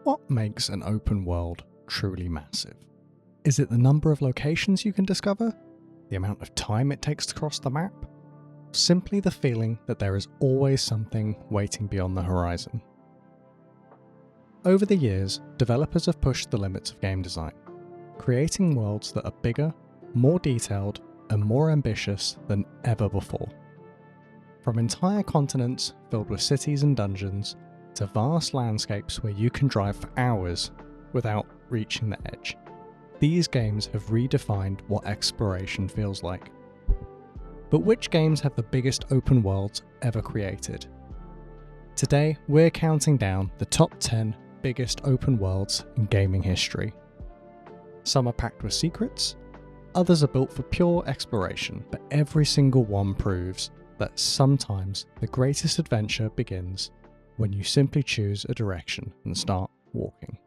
What makes an open world truly massive? Is it the number of locations you can discover? The amount of time it takes to cross the map? Simply the feeling that there is always something waiting beyond the horizon? Over the years, developers have pushed the limits of game design, creating worlds that are bigger, more detailed, and more ambitious than ever before. From entire continents filled with cities and dungeons, to vast landscapes where you can drive for hours without reaching the edge, these games have redefined what exploration feels like. But which games have the biggest open worlds ever created? Today, we're counting down the top 10 biggest open worlds in gaming history. Some are packed with secrets, others are built for pure exploration, but every single one proves that sometimes the greatest adventure begins when you simply choose a direction and start walking.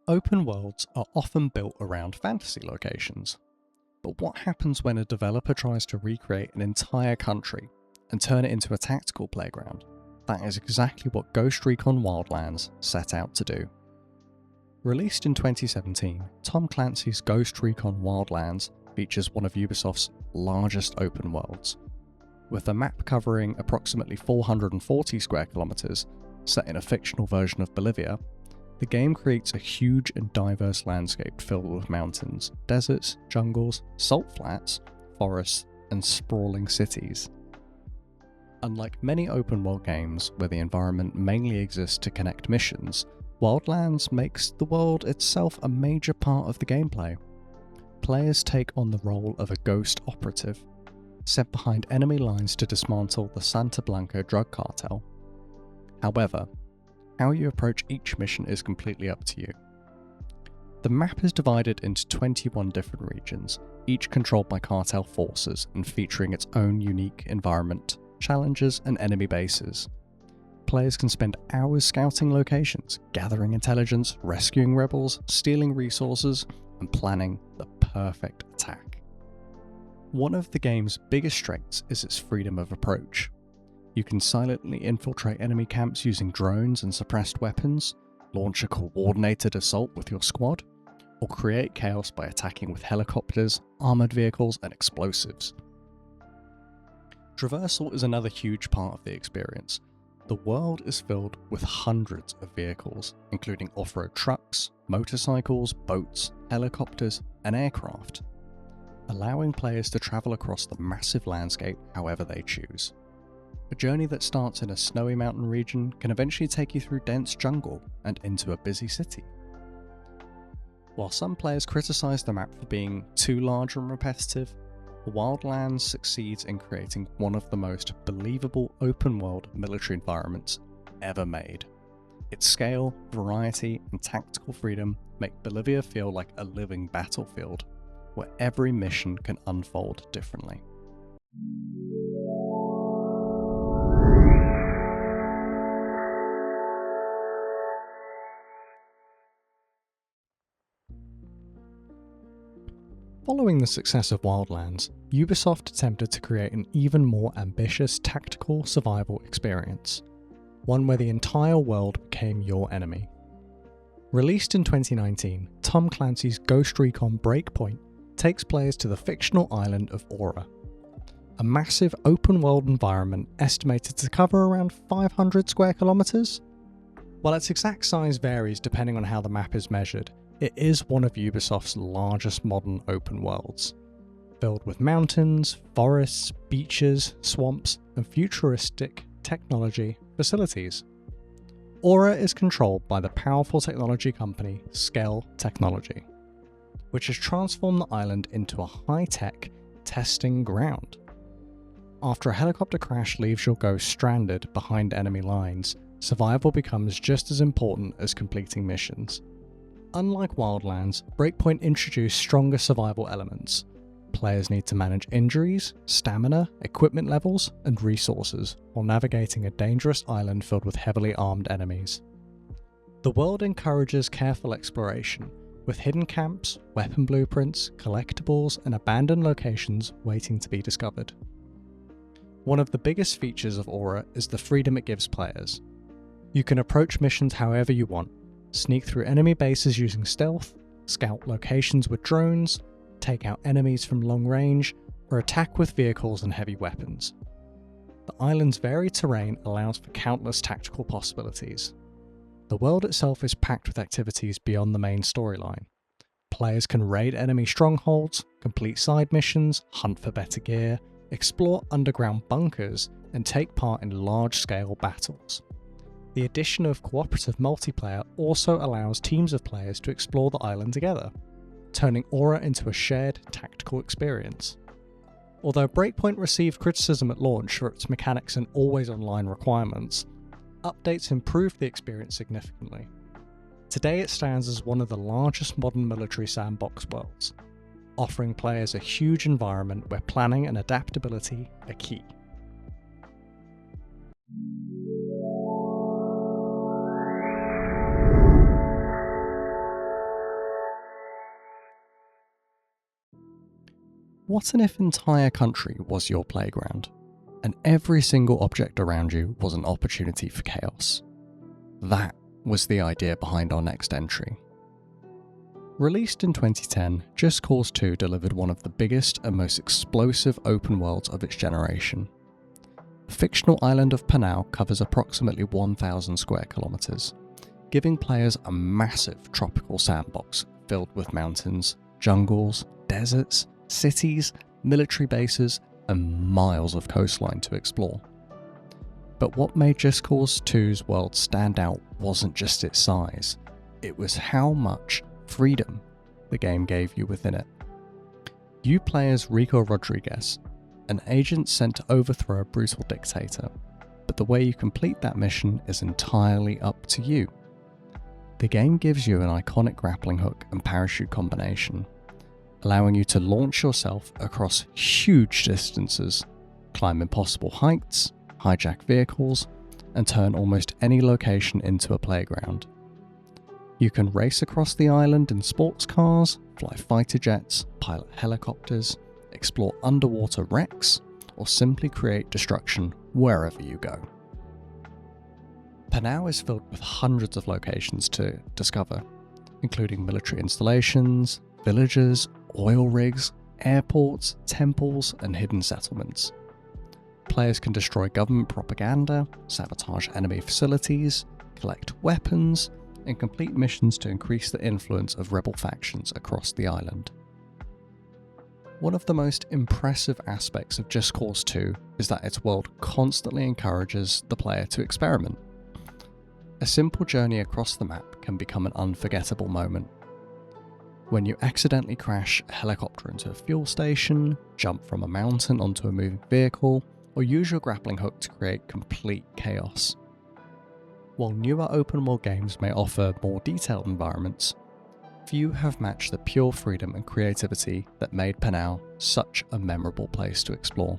Open worlds are often built around fantasy locations. But what happens when a developer tries to recreate an entire country and turn it into a tactical playground? That is exactly what Ghost Recon Wildlands set out to do. Released in 2017, Tom Clancy's Ghost Recon Wildlands features one of Ubisoft's largest open worlds. With the map covering approximately 440 square kilometers, set in a fictional version of Bolivia, the game creates a huge and diverse landscape filled with mountains, deserts, jungles, salt flats, forests, and sprawling cities. Unlike many open world games where the environment mainly exists to connect missions, Wildlands makes the world itself a major part of the gameplay. Players take on the role of a ghost operative, sent behind enemy lines to dismantle the Santa Blanca drug cartel. However, how you approach each mission is completely up to you. The map is divided into 21 different regions, each controlled by cartel forces and featuring its own unique environment, challenges, and enemy bases. Players can spend hours scouting locations, gathering intelligence, rescuing rebels, stealing resources, and planning the perfect attack. One of the game's biggest strengths is its freedom of approach. You can silently infiltrate enemy camps using drones and suppressed weapons, launch a coordinated assault with your squad, or create chaos by attacking with helicopters, armoured vehicles, and explosives. Traversal is another huge part of the experience. The world is filled with hundreds of vehicles, including off-road trucks, motorcycles, boats, helicopters, and aircraft, allowing players to travel across the massive landscape however they choose. A journey that starts in a snowy mountain region can eventually take you through dense jungle and into a busy city. While some players criticise the map for being too large and repetitive, Wildlands succeeds in creating one of the most believable open-world military environments ever made. Its scale, variety, and tactical freedom make Bolivia feel like a living battlefield, where every mission can unfold differently. Following the success of Wildlands, Ubisoft attempted to create an even more ambitious tactical survival experience, one where the entire world became your enemy. Released in 2019, Tom Clancy's Ghost Recon Breakpoint takes players to the fictional island of Aura, a massive open-world environment estimated to cover around 500 square kilometers. While its exact size varies depending on how the map is measured, it is one of Ubisoft's largest modern open worlds, filled with mountains, forests, beaches, swamps, and futuristic technology facilities. Aura is controlled by the powerful technology company Skell Technology, which has transformed the island into a high-tech testing ground. After a helicopter crash leaves your ghost stranded behind enemy lines, survival becomes just as important as completing missions. Unlike Wildlands, Breakpoint introduced stronger survival elements. Players need to manage injuries, stamina, equipment levels, and resources while navigating a dangerous island filled with heavily armed enemies. The world encourages careful exploration, with hidden camps, weapon blueprints, collectibles, and abandoned locations waiting to be discovered. One of the biggest features of Aura is the freedom it gives players. You can approach missions however you want, sneak through enemy bases using stealth, scout locations with drones, take out enemies from long range, or attack with vehicles and heavy weapons. The island's varied terrain allows for countless tactical possibilities. The world itself is packed with activities beyond the main storyline. Players can raid enemy strongholds, complete side missions, hunt for better gear, explore underground bunkers, and take part in large-scale battles. The addition of cooperative multiplayer also allows teams of players to explore the island together, turning Aura into a shared tactical experience. Although Breakpoint received criticism at launch for its mechanics and always online requirements, updates improved the experience significantly. Today it stands as one of the largest modern military sandbox worlds, offering players a huge environment where planning and adaptability are key. What if an entire country was your playground, and every single object around you was an opportunity for chaos? That was the idea behind our next entry. Released in 2010, Just Cause 2 delivered one of the biggest and most explosive open worlds of its generation. The fictional island of Panau covers approximately 1,000 square kilometers, giving players a massive tropical sandbox filled with mountains, jungles, deserts, cities, military bases, and miles of coastline to explore. But what made Just Cause 2's world stand out wasn't just its size, it was how much freedom the game gave you within it. You play as Rico Rodriguez, an agent sent to overthrow a brutal dictator, but the way you complete that mission is entirely up to you. The game gives you an iconic grappling hook and parachute combination, allowing you to launch yourself across huge distances, climb impossible heights, hijack vehicles, and turn almost any location into a playground. You can race across the island in sports cars, fly fighter jets, pilot helicopters, explore underwater wrecks, or simply create destruction wherever you go. Panau is filled with hundreds of locations to discover, including military installations, villages, oil rigs, airports, temples, and hidden settlements. Players can destroy government propaganda, sabotage enemy facilities, collect weapons, and complete missions to increase the influence of rebel factions across the island. One of the most impressive aspects of Just Cause 2 is that its world constantly encourages the player to experiment. A simple journey across the map can become an unforgettable moment. When you accidentally crash a helicopter into a fuel station, jump from a mountain onto a moving vehicle, or use your grappling hook to create complete chaos. While newer open world games may offer more detailed environments, few have matched the pure freedom and creativity that made Panau such a memorable place to explore.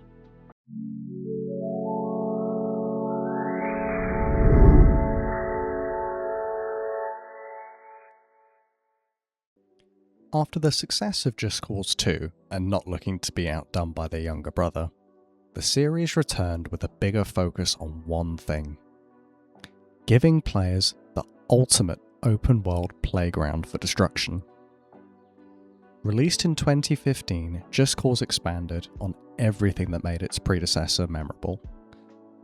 After the success of Just Cause 2, and not looking to be outdone by their younger brother, the series returned with a bigger focus on one thing: giving players the ultimate open world playground for destruction. Released in 2015, Just Cause expanded on everything that made its predecessor memorable.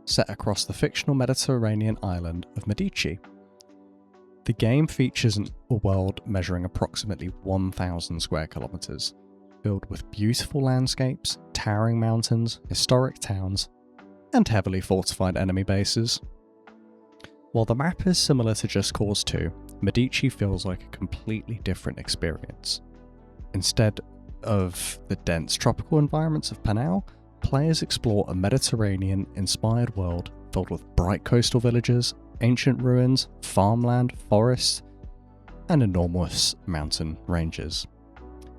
Set across the fictional Mediterranean island of Medici, the game features a world measuring approximately 1,000 square kilometers, filled with beautiful landscapes, towering mountains, historic towns, and heavily fortified enemy bases. While the map is similar to Just Cause 2, Medici feels like a completely different experience. Instead of the dense tropical environments of Panau, players explore a Mediterranean-inspired world filled with bright coastal villages, ancient ruins, farmland, forests, and enormous mountain ranges.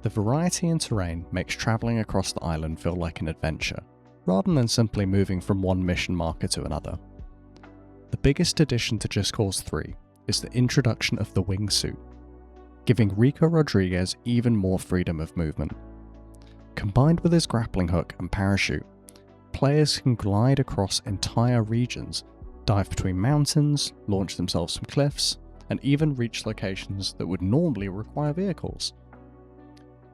The variety in terrain makes travelling across the island feel like an adventure, rather than simply moving from one mission marker to another. The biggest addition to Just Cause 3 is the introduction of the wingsuit. giving Rico Rodriguez even more freedom of movement. Combined with his grappling hook and parachute, players can glide across entire regions, dive between mountains, launch themselves from cliffs, and even reach locations that would normally require vehicles.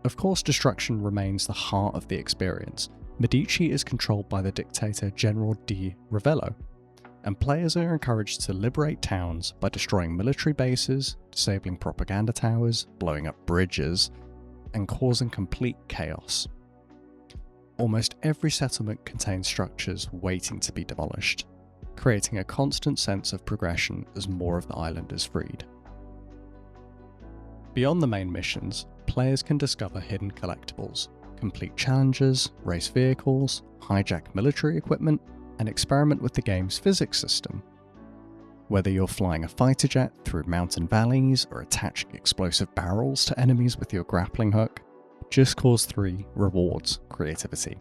Of course, destruction remains the heart of the experience. Medici is controlled by the dictator General Di Ravello, and players are encouraged to liberate towns by destroying military bases, disabling propaganda towers, blowing up bridges, and causing complete chaos. Almost every settlement contains structures waiting to be demolished, creating a constant sense of progression as more of the island is freed. Beyond the main missions, players can discover hidden collectibles, complete challenges, race vehicles, hijack military equipment, and experiment with the game's physics system. Whether you're flying a fighter jet through mountain valleys or attaching explosive barrels to enemies with your grappling hook, Just Cause 3 rewards creativity.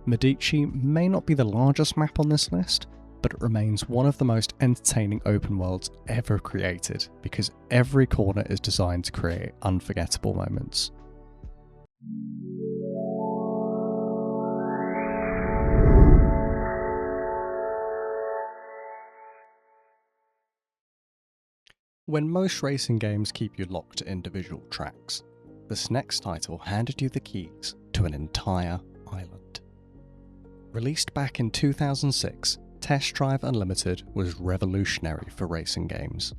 Medici may not be the largest map on this list, but it remains one of the most entertaining open worlds ever created because every corner is designed to create unforgettable moments. When most racing games keep you locked to individual tracks, this next title handed you the keys to an entire island. Released back in 2006, Test Drive Unlimited was revolutionary for racing games.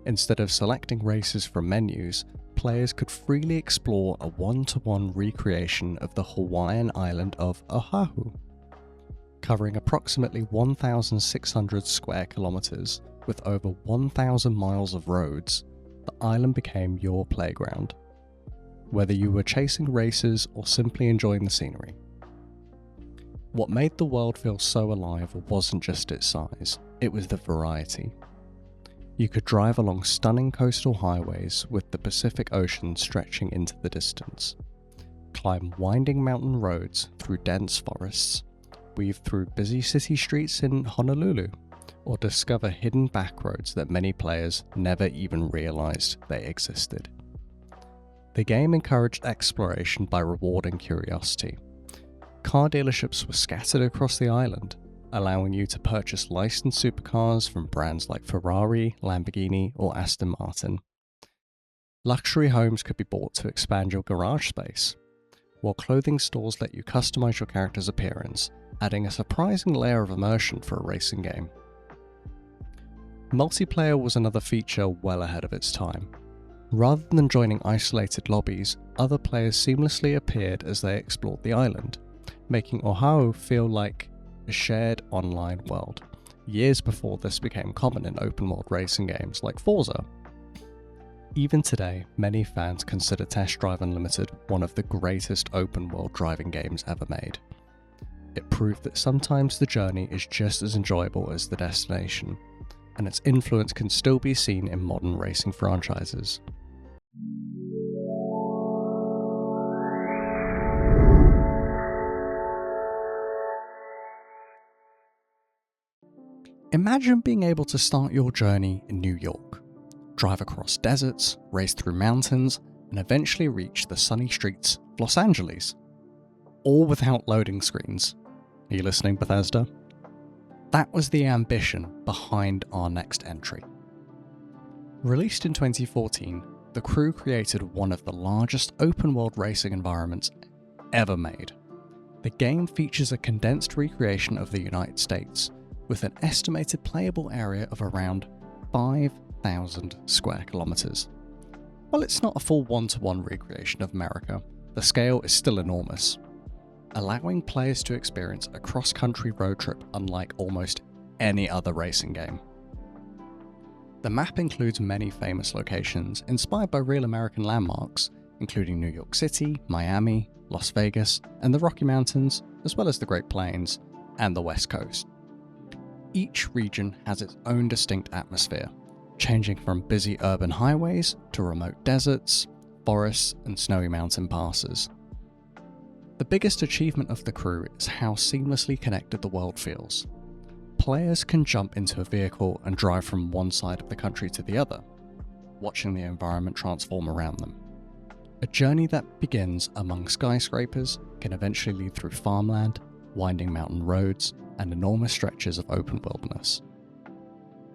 Instead of selecting races from menus, players could freely explore a one-to-one recreation of the Hawaiian island of Oahu. Covering approximately 1,600 square kilometers with over 1,000 miles of roads, the island became your playground. Whether you were chasing races or simply enjoying the scenery. What made the world feel so alive wasn't just its size, it was the variety. You could drive along stunning coastal highways with the Pacific Ocean stretching into the distance, climb winding mountain roads through dense forests, weave through busy city streets in Honolulu, or discover hidden backroads that many players never even realized they existed. The game encouraged exploration by rewarding curiosity. Car dealerships were scattered across the island, allowing you to purchase licensed supercars from brands like Ferrari, Lamborghini, or Aston Martin. Luxury homes could be bought to expand your garage space, while clothing stores let you customize your character's appearance, adding a surprising layer of immersion for a racing game. Multiplayer was another feature well ahead of its time. Rather than joining isolated lobbies, other players seamlessly appeared as they explored the island, making Oahu feel like a shared online world, years before this became common in open-world racing games like Forza. Even today, many fans consider Test Drive Unlimited one of the greatest open-world driving games ever made. It proved that sometimes the journey is just as enjoyable as the destination, and its influence can still be seen in modern racing franchises. Imagine being able to start your journey in New York, drive across deserts, race through mountains, and eventually reach the sunny streets of Los Angeles. All without loading screens. Are you listening, Bethesda? That was the ambition behind our next entry. Released in 2014, the crew created one of the largest open-world racing environments ever made. The game features a condensed recreation of the United States, with an estimated playable area of around 5,000 square kilometers. While it's not a full one-to-one recreation of America, the scale is still enormous, allowing players to experience a cross-country road trip unlike almost any other racing game. The map includes many famous locations inspired by real American landmarks, including New York City, Miami, Las Vegas, and the Rocky Mountains, as well as the Great Plains and the West Coast. Each region has its own distinct atmosphere, changing from busy urban highways to remote deserts, forests, and snowy mountain passes. The biggest achievement of the crew is how seamlessly connected the world feels. Players can jump into a vehicle and drive from one side of the country to the other, watching the environment transform around them. A journey that begins among skyscrapers can eventually lead through farmland, winding mountain roads, and enormous stretches of open wilderness.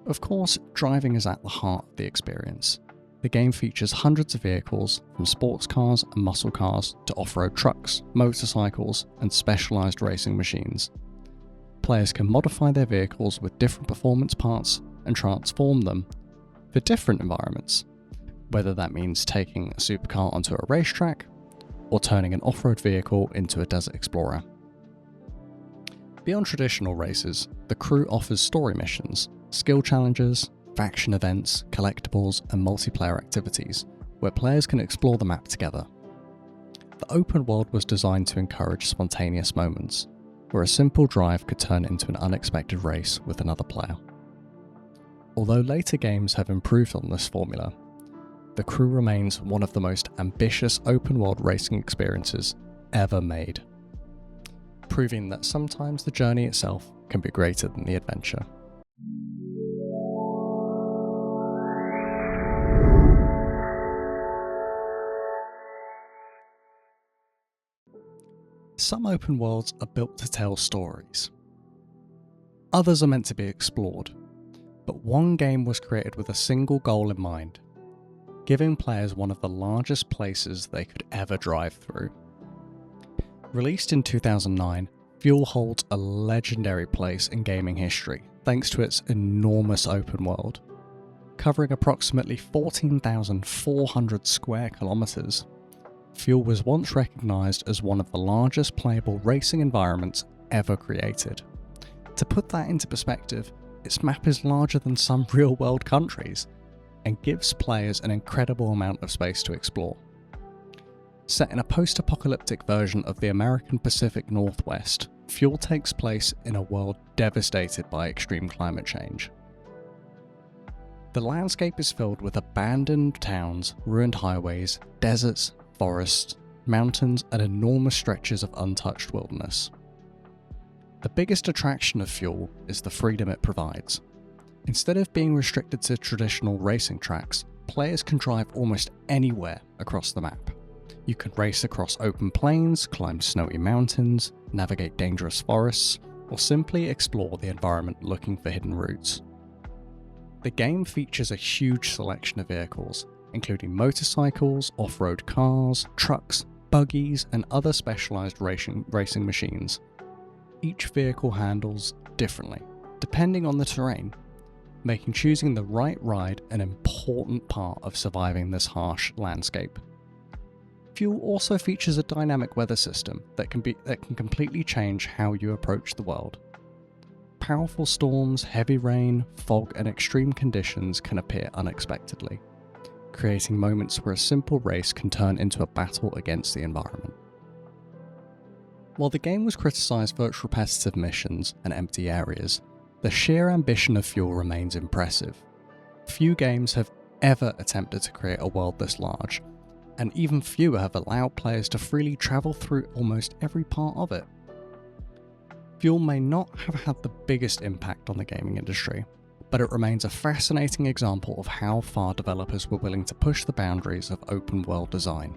Of course, driving is at the heart of the experience. The game features hundreds of vehicles, from sports cars and muscle cars to off-road trucks, motorcycles, and specialised racing machines. Players can modify their vehicles with different performance parts and transform them for different environments, whether that means taking a supercar onto a racetrack or turning an off-road vehicle into a desert explorer. Beyond traditional races, the crew offers story missions, skill challenges, faction events, collectibles, and multiplayer activities, where players can explore the map together. The open world was designed to encourage spontaneous moments, where a simple drive could turn into an unexpected race with another player. Although later games have improved on this formula, the crew remains one of the most ambitious open world racing experiences ever made, proving that sometimes the journey itself can be greater than the adventure. Some open worlds are built to tell stories. Others are meant to be explored, but one game was created with a single goal in mind: giving players one of the largest places they could ever drive through. Released in 2009, Fuel holds a legendary place in gaming history thanks to its enormous open world. Covering approximately 14,400 square kilometres, Fuel was once recognised as one of the largest playable racing environments ever created. To put that into perspective, its map is larger than some real-world countries, and gives players an incredible amount of space to explore. Set in a post-apocalyptic version of the American Pacific Northwest, Fuel takes place in a world devastated by extreme climate change. The landscape is filled with abandoned towns, ruined highways, deserts, forests, mountains, and enormous stretches of untouched wilderness. The biggest attraction of Fuel is the freedom it provides. Instead of being restricted to traditional racing tracks, players can drive almost anywhere across the map. You can race across open plains, climb snowy mountains, navigate dangerous forests, or simply explore the environment looking for hidden routes. The game features a huge selection of vehicles, including motorcycles, off-road cars, trucks, buggies, and other specialised racing machines. Each vehicle handles differently, depending on the terrain, making choosing the right ride an important part of surviving this harsh landscape. Fuel also features a dynamic weather system that can completely change how you approach the world. Powerful storms, heavy rain, fog, and extreme conditions can appear unexpectedly, creating moments where a simple race can turn into a battle against the environment. While the game was criticised for its repetitive missions and empty areas, the sheer ambition of Fuel remains impressive. Few games have ever attempted to create a world this large, and even fewer have allowed players to freely travel through almost every part of it. Fuel may not have had the biggest impact on the gaming industry, but it remains a fascinating example of how far developers were willing to push the boundaries of open world design.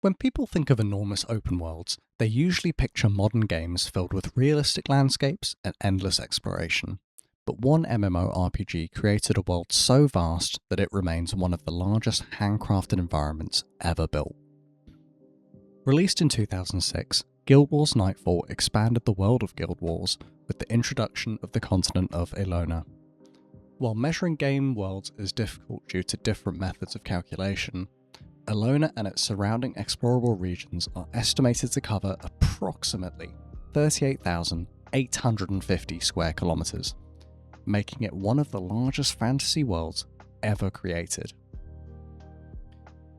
When people think of enormous open worlds, they usually picture modern games filled with realistic landscapes and endless exploration. But one MMORPG created a world so vast that it remains one of the largest handcrafted environments ever built. Released in 2006, Guild Wars Nightfall expanded the world of Guild Wars with the introduction of the continent of Elona. While measuring game worlds is difficult due to different methods of calculation, Elona and its surrounding explorable regions are estimated to cover approximately 38,850 square kilometers, making it one of the largest fantasy worlds ever created.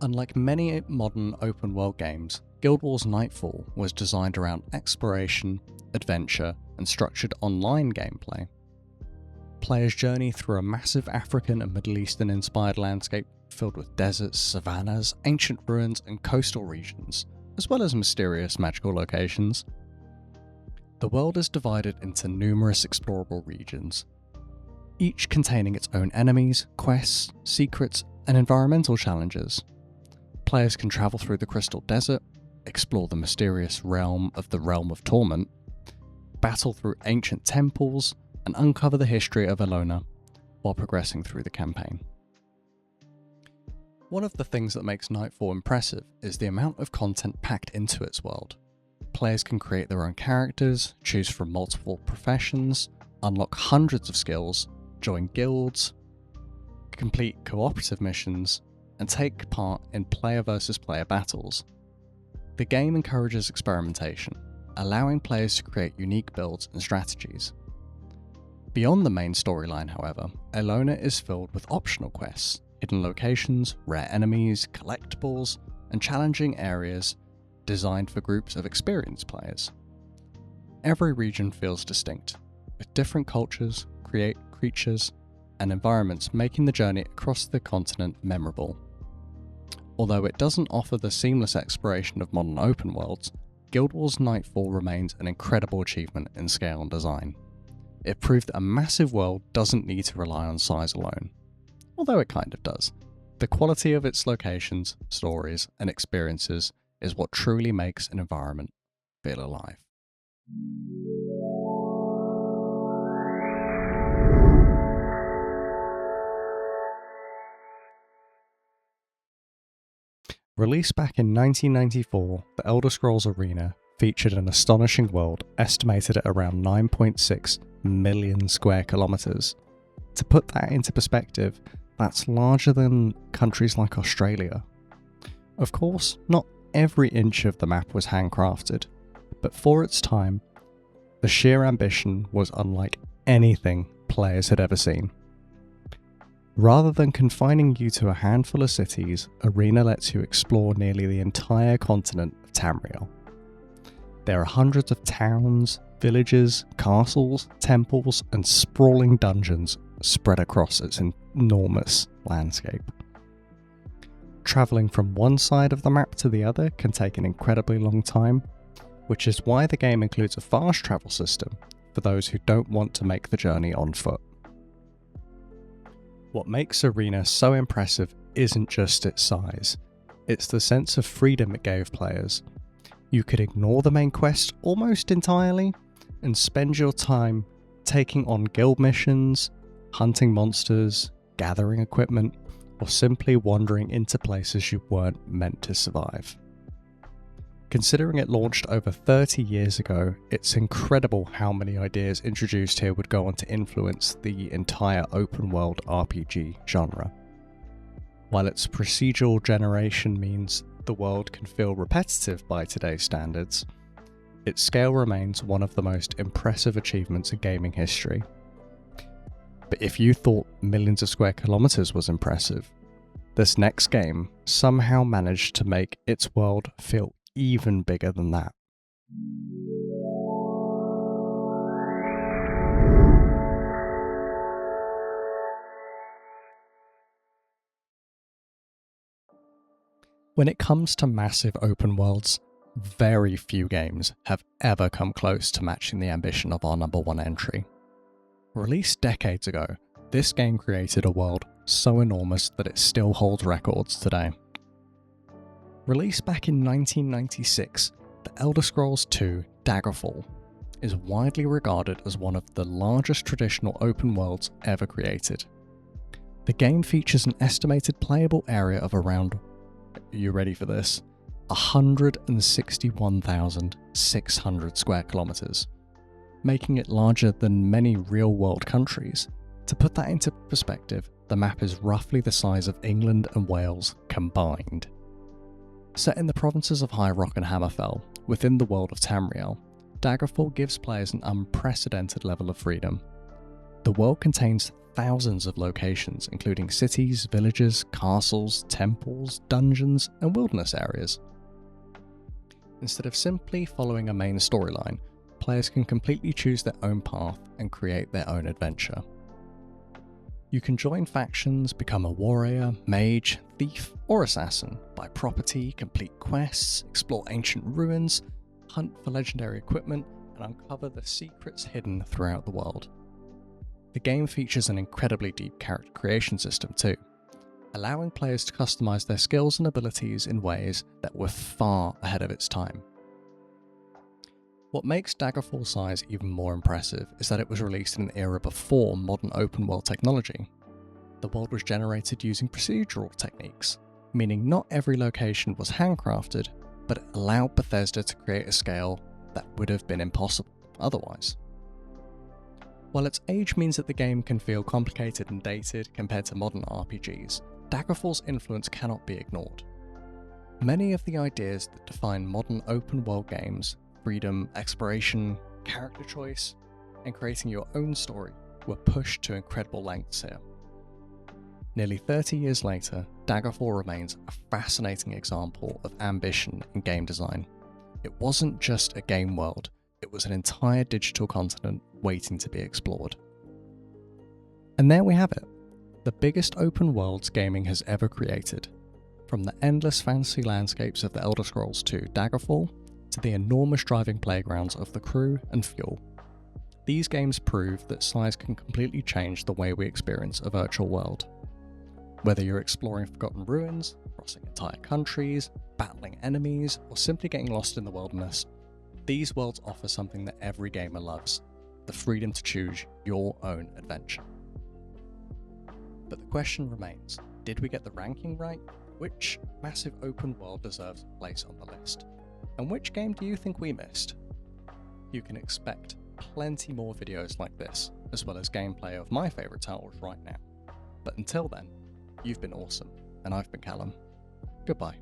Unlike many modern open world games, Guild Wars Nightfall was designed around exploration, adventure, and structured online gameplay. Players journey through a massive African and Middle Eastern inspired landscape filled with deserts, savannas, ancient ruins, and coastal regions, as well as mysterious magical locations. The world is divided into numerous explorable regions, each containing its own enemies, quests, secrets, and environmental challenges. Players can travel through the Crystal Desert, explore the mysterious realm of Torment, battle through ancient temples, and uncover the history of Elona while progressing through the campaign. One of the things that makes Nightfall impressive is the amount of content packed into its world. Players can create their own characters, choose from multiple professions, unlock hundreds of skills, join guilds, complete cooperative missions, and take part in player versus player battles. The game encourages experimentation, allowing players to create unique builds and strategies. Beyond the main storyline, however, Elona is filled with optional quests, hidden locations, rare enemies, collectibles, and challenging areas designed for groups of experienced players. Every region feels distinct, with different cultures, creatures, and environments making the journey across the continent memorable. Although it doesn't offer the seamless exploration of modern open worlds, Guild Wars Nightfall remains an incredible achievement in scale and design. It proved that a massive world doesn't need to rely on size alone. Although it kind of does. The quality of its locations, stories, and experiences is what truly makes an environment feel alive. Released back in 1994, the Elder Scrolls Arena featured an astonishing world estimated at around 9.6 million square kilometers. To put that into perspective, that's larger than countries like Australia. Of course, not every inch of the map was handcrafted, but for its time, the sheer ambition was unlike anything players had ever seen. Rather than confining you to a handful of cities, Arena lets you explore nearly the entire continent of Tamriel. There are hundreds of towns, villages, castles, temples, and sprawling dungeons spread across its enormous landscape. Travelling from one side of the map to the other can take an incredibly long time, which is why the game includes a fast travel system for those who don't want to make the journey on foot. What makes Arena so impressive isn't just its size, it's the sense of freedom it gave players. You could ignore the main quest almost entirely and spend your time taking on guild missions, hunting monsters, gathering equipment, or simply wandering into places you weren't meant to survive. Considering it launched over 30 years ago, it's incredible how many ideas introduced here would go on to influence the entire open world RPG genre. While its procedural generation means the world can feel repetitive by today's standards, its scale remains one of the most impressive achievements in gaming history. But if you thought millions of square kilometers was impressive, this next game somehow managed to make its world feel even bigger than that. When it comes to massive open worlds, very few games have ever come close to matching the ambition of our number one entry. Released decades ago, this game created a world so enormous that it still holds records today. Released back in 1996, The Elder Scrolls II Daggerfall is widely regarded as one of the largest traditional open worlds ever created. The game features an estimated playable area of around, are you ready for this, 161,600 square kilometers, making it larger than many real-world countries. To put that into perspective, the map is roughly the size of England and Wales combined. Set in the provinces of High Rock and Hammerfell, within the world of Tamriel, Daggerfall gives players an unprecedented level of freedom. The world contains thousands of locations, including cities, villages, castles, temples, dungeons, and wilderness areas. Instead of simply following a main storyline, players can completely choose their own path and create their own adventure. You can join factions, become a warrior, mage, thief or assassin, buy property, complete quests, explore ancient ruins, hunt for legendary equipment, and uncover the secrets hidden throughout the world. The game features an incredibly deep character creation system too, allowing players to customize their skills and abilities in ways that were far ahead of its time. What makes Daggerfall size even more impressive is that it was released in an era before modern open world technology. The world was generated using procedural techniques, meaning not every location was handcrafted, but it allowed Bethesda to create a scale that would have been impossible otherwise. While its age means that the game can feel complicated and dated compared to modern RPGs, Daggerfall's influence cannot be ignored. Many of the ideas that define modern open world games, freedom, exploration, character choice, and creating your own story, were pushed to incredible lengths here. Nearly 30 years later, Daggerfall remains a fascinating example of ambition in game design. It wasn't just a game world, it was an entire digital continent waiting to be explored. And there we have it, the biggest open worlds gaming has ever created. From the endless fantasy landscapes of the Elder Scrolls 2 Daggerfall, to the enormous driving playgrounds of The Crew and Fuel. These games prove that size can completely change the way we experience a virtual world. Whether you're exploring forgotten ruins, crossing entire countries, battling enemies, or simply getting lost in the wilderness, these worlds offer something that every gamer loves: the freedom to choose your own adventure. But the question remains, did we get the ranking right? Which massive open world deserves a place on the list? And which game do you think we missed? You can expect plenty more videos like this, as well as gameplay of my favourite titles right now. But until then, you've been awesome, and I've been Callum. Goodbye.